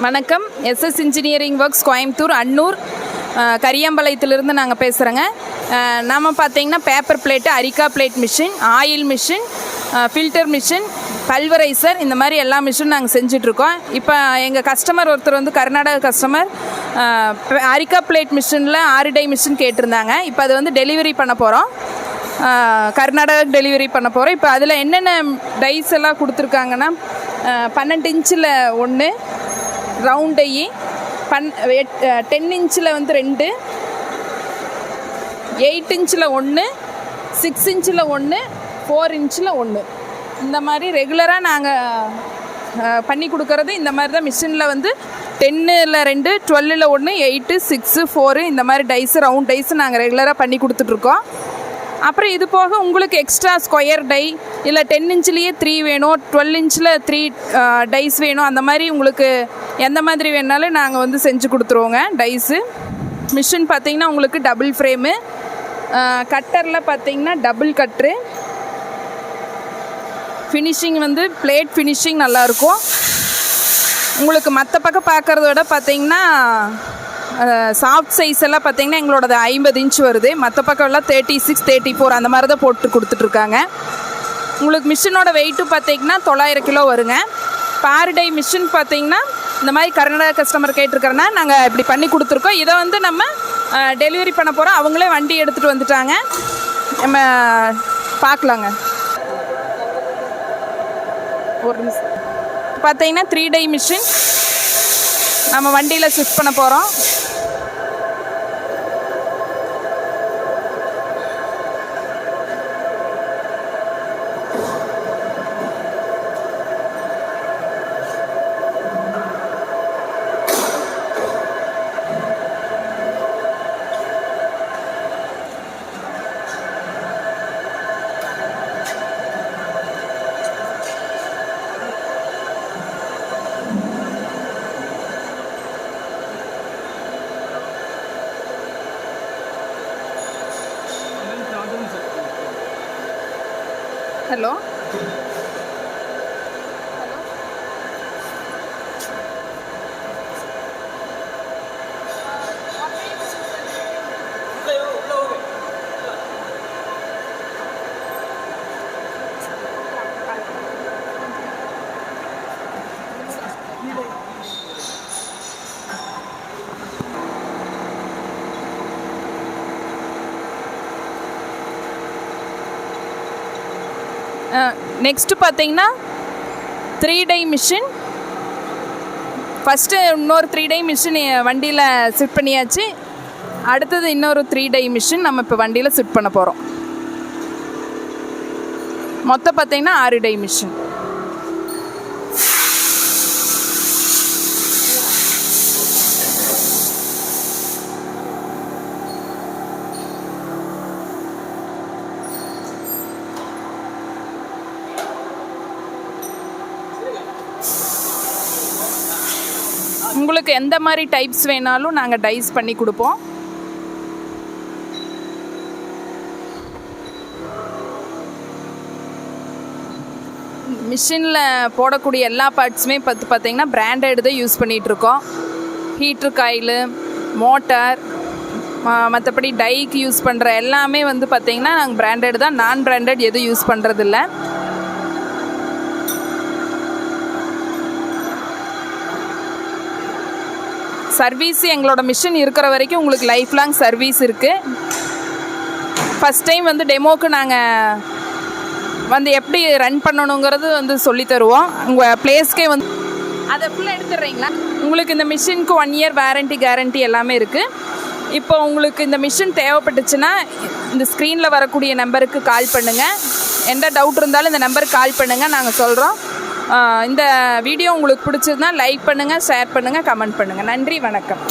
வணக்கம். SS engineering works Coimbatore Annur கரியாம்பாளையத்திலிருந்து நாங்கள் பேசுகிறோங்க. நாம் பார்த்தீங்கன்னா paper plate, areca plate machine, oil machine, filter machine, pulveriser, இந்த மாதிரி எல்லா மிஷினும் நாங்கள் செஞ்சிட்ருக்கோம். இப்போ எங்கள் கஸ்டமர் ஒருத்தர் வந்து கர்நாடகா கஸ்டமர் அரிக்கா பிளேட் மிஷினில் 6 டை மிஷின் கேட்டிருந்தாங்க. இப்போ அது வந்து டெலிவரி பண்ண போகிறோம், கர்நாடகா டெலிவரி பண்ண போகிறோம். இப்போ அதில் என்னென்ன டைஸ் எல்லாம் கொடுத்துருக்காங்கன்னா 12 இன்ச்சில் 1 ரவுண்ட் டை, 10 இன்ச்சில் வந்து 2, 8 இன்ச்சில் 1, 6 இன்ச்சில் 1, 4 இன்ச்சில் 1, இந்த மாதிரி ரெகுலராக நாங்கள் பண்ணி கொடுக்கறது. இந்த மாதிரி தான் மிஷினில் வந்து 10ல் 2, 12ல் 1, 8, 6, 4 இந்த மாதிரி டைஸு, ரவுண்ட் டைஸு நாங்கள் ரெகுலராக பண்ணி கொடுத்துட்ருக்கோம். அப்புறம் இது போக உங்களுக்கு எக்ஸ்ட்ரா ஸ்கொயர் டை இல்லை 10 இன்ச்லேயே 3 வேணும், 12 இன்ச்சில் 3 டைஸ் வேணும், அந்த மாதிரி உங்களுக்கு எந்த மாதிரி வேணாலும் நாங்கள் வந்து செஞ்சு கொடுத்துருவோங்க டைஸு. மிஷின் பார்த்திங்கன்னா உங்களுக்கு டபுள் ஃப்ரேமு, கட்டரில் பார்த்திங்கன்னா டபுள் கட்ரு, ஃபினிஷிங் வந்து பிளேட் ஃபினிஷிங் நல்லாயிருக்கும். உங்களுக்கு மற்ற பக்கம் பார்க்குறத விட பார்த்திங்கன்னா சாஃப்ட் சைஸ் எல்லாம் பார்த்திங்கன்னா எங்களோடது 50 இன்ச் வருது. மற்ற பக்கம் எல்லாம் 36, 34 அந்த மாதிரி தான் போட்டு கொடுத்துட்ருக்காங்க. உங்களுக்கு மிஷினோட வெயிட்டு பார்த்திங்கன்னா 900 கிலோ வருங்க. பார் டை மிஷின் பார்த்திங்கன்னா இந்த மாதிரி கர்நாடகா கஸ்டமர் கேட்டிருக்கிறேன்னா நாங்கள் இப்படி பண்ணி கொடுத்துருக்கோம். இதை வந்து நம்ம டெலிவரி பண்ண போகிறோம். அவங்களே வண்டி எடுத்துகிட்டு வந்துட்டாங்க, நம்ம பார்க்கலாங்க. ஒரு நிமிஷம். பார்த்திங்கன்னா 3 டை மிஷின் நம்ம வண்டியில் ஷிஃப்ட் பண்ண போகிறோம். ஹலோ நெக்ஸ்ட்டு பார்த்தீங்கன்னா 3 டை மிஷின். ஃபஸ்ட்டு இன்னொரு 3 டை மிஷின் வண்டியில் செட் பண்ணியாச்சு. அடுத்தது இன்னொரு 3 டை மிஷின் நம்ம இப்போ வண்டியில் செட் பண்ண போகிறோம். மொத்தம் பார்த்தீங்கன்னா 6 டை மிஷின். உங்களுக்கு எந்த மாதிரி டைப்ஸ் வேணாலும் நாங்கள் டைஸ் பண்ணி கொடுப்போம். மிஷினில் போடக்கூடிய எல்லா பார்ட்ஸுமே பார்த்திங்கன்னா பிராண்டட் தான் யூஸ் பண்ணிகிட்ருக்கோம். ஹீட்ரு காயிலு, மோட்டார், மற்றபடி டைக்கு யூஸ் பண்ணுற எல்லாமே வந்து பார்த்திங்கன்னா நாங்கள் பிராண்டட் தான், நான் பிராண்டட் எதுவும் யூஸ் பண்ணுறதில்ல. சர்வீஸ் எங்களோட மிஷின் இருக்கிற வரைக்கும் உங்களுக்கு லைஃப் லாங் சர்வீஸ் இருக்குது. ஃபஸ்ட் டைம் வந்து டெமோக்கு நாங்கள் வந்து எப்படி ரன் பண்ணணுங்கிறது வந்து சொல்லித்தருவோம். உங்கள் பிளேஸ்க்கே வந்து அதை ஃபுல்லாக எடுத்துடுறீங்களா? உங்களுக்கு இந்த மிஷினுக்கு 1 இயர் வாரண்ட்டி கேரண்டி எல்லாமே இருக்குது. இப்போ உங்களுக்கு இந்த மிஷின் தேவைப்பட்டுச்சுன்னா இந்த ஸ்க்ரீனில் வரக்கூடிய நம்பருக்கு கால் பண்ணுங்கள். எந்த டவுட் இருந்தாலும் இந்த நம்பருக்கு கால் பண்ணுங்கள், நாங்கள் சொல்கிறோம். இந்த வீடியோ உங்களுக்கு பிடிச்சதுன்னா லைக் பண்ணுங்கள், ஷேர் பண்ணுங்கள், கமெண்ட் பண்ணுங்கள். நன்றி, வணக்கம்.